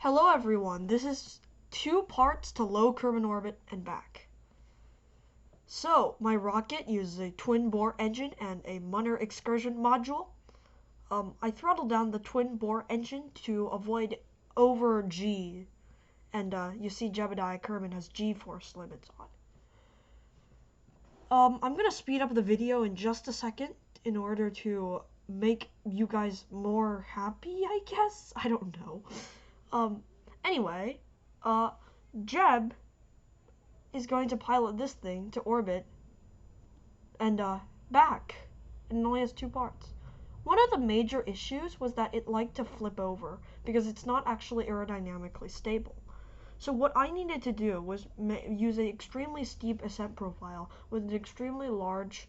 Hello everyone, this is 2 parts to low Kerbin orbit and back. So, my rocket uses a twin-bore engine and a Munner excursion module. I throttled down the twin-bore engine to avoid over G, and you see Jeb Kerman has G-force limits on. I'm gonna speed up the video in just a second in order to make you guys more happy, I guess? I don't know. Anyway, Jeb is going to pilot this thing to orbit and, back. And it only has 2 parts. One of the major issues was that it liked to flip over because it's not actually aerodynamically stable. So what I needed to do was use an extremely steep ascent profile with an extremely large,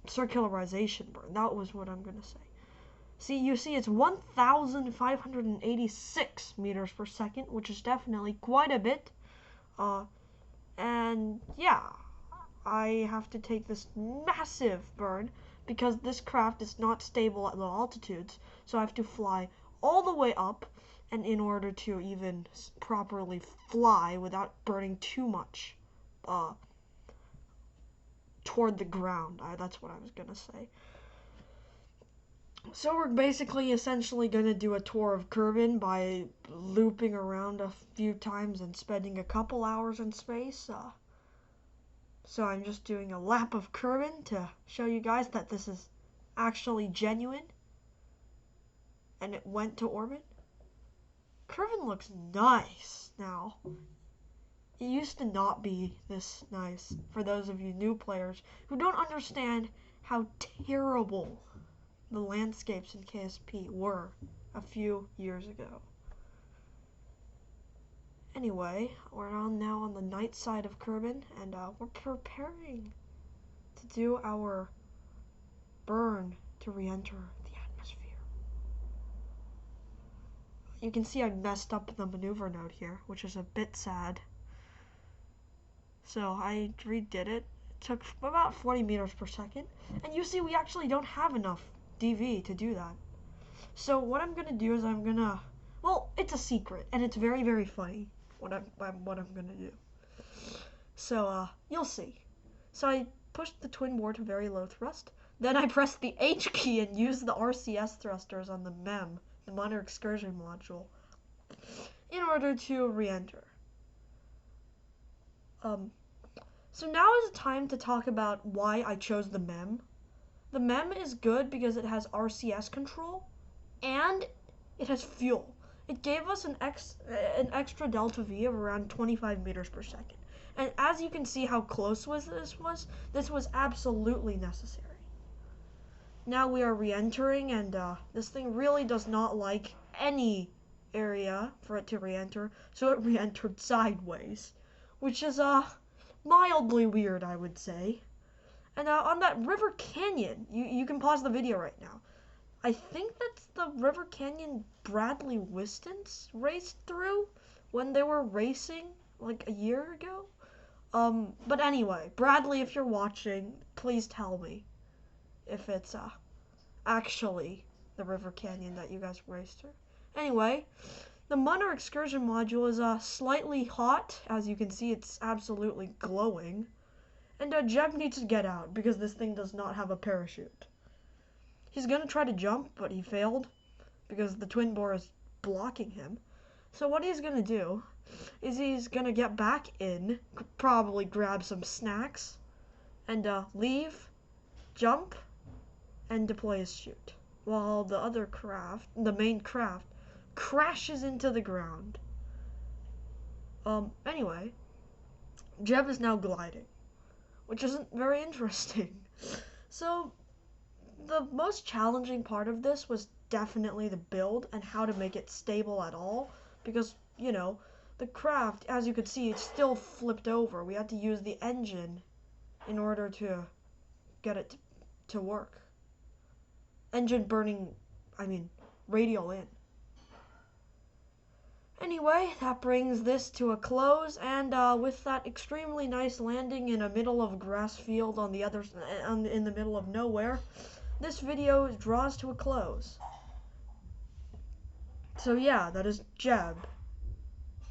circularization burn. That was what I'm gonna say. You see it's 1,586 meters per second, which is definitely quite a bit. And yeah, I have to take this massive burn because this craft is not stable at low altitudes. So I have to fly all the way up, and in order to even properly fly without burning too much toward the ground. That's what I was gonna say. So we're basically essentially going to do a tour of Kerbin by looping around a few times and spending a couple hours in space. So I'm just doing a lap of Kerbin to show you guys that this is actually genuine. And it went to orbit. Kerbin looks nice now. It used to not be this nice for those of you new players who don't understand how terrible the landscapes in KSP were a few years ago. Anyway, we're now on the night side of Kerbin, and we're preparing to do our burn to re-enter the atmosphere. You can see I messed up the maneuver node here, which is a bit sad. So I redid it. It took about 40 meters per second, and you see we actually don't have enough DV to do that. So what I'm gonna do is well, it's a secret and it's very, very funny what I'm gonna do. So you'll see. So I pushed the twin bore to very low thrust. Then I pressed the H key and used the RCS thrusters on the MEM, the Munner excursion module, in order to re-enter. So now is the time to talk about why I chose the MEM. The MEM is good because it has RCS control and it has fuel. It gave us an extra delta V of around 25 meters per second. And as you can see how close this was absolutely necessary. Now we are re-entering, and this thing really does not like any area for it to re-enter, so it re-entered sideways, which is mildly weird, I would say. And on that river canyon, you can pause the video right now. I think that's the river canyon Bradley Wistons raced through when they were racing like a year ago. But anyway, Bradley, if you're watching, please tell me if it's actually the river canyon that you guys raced through. Anyway, the Munner excursion module is slightly hot. As you can see, it's absolutely glowing. And Jeb needs to get out because this thing does not have a parachute. He's gonna try to jump, but he failed because the twin bore is blocking him. So what he's gonna do is he's gonna get back in, probably grab some snacks, and leave, jump, and deploy his chute, while the other craft, the main craft, crashes into the ground. Anyway, Jeb is now gliding, which isn't very interesting. So the most challenging part of this was definitely the build and how to make it stable at all, because, you know, the craft, as you could see, it's still flipped over. We had to use the engine in order to get it to work. Engine burning, radial in. Anyway, that brings this to a close, and with that extremely nice landing in a middle of a grass field in the middle of nowhere, this video draws to a close. So yeah, that is Jeb.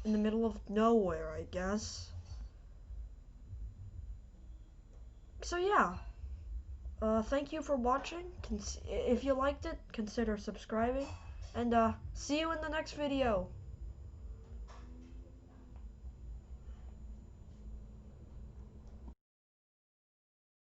In the middle of nowhere, I guess. So yeah, thank you for watching. If you liked it, consider subscribing. And see you in the next video.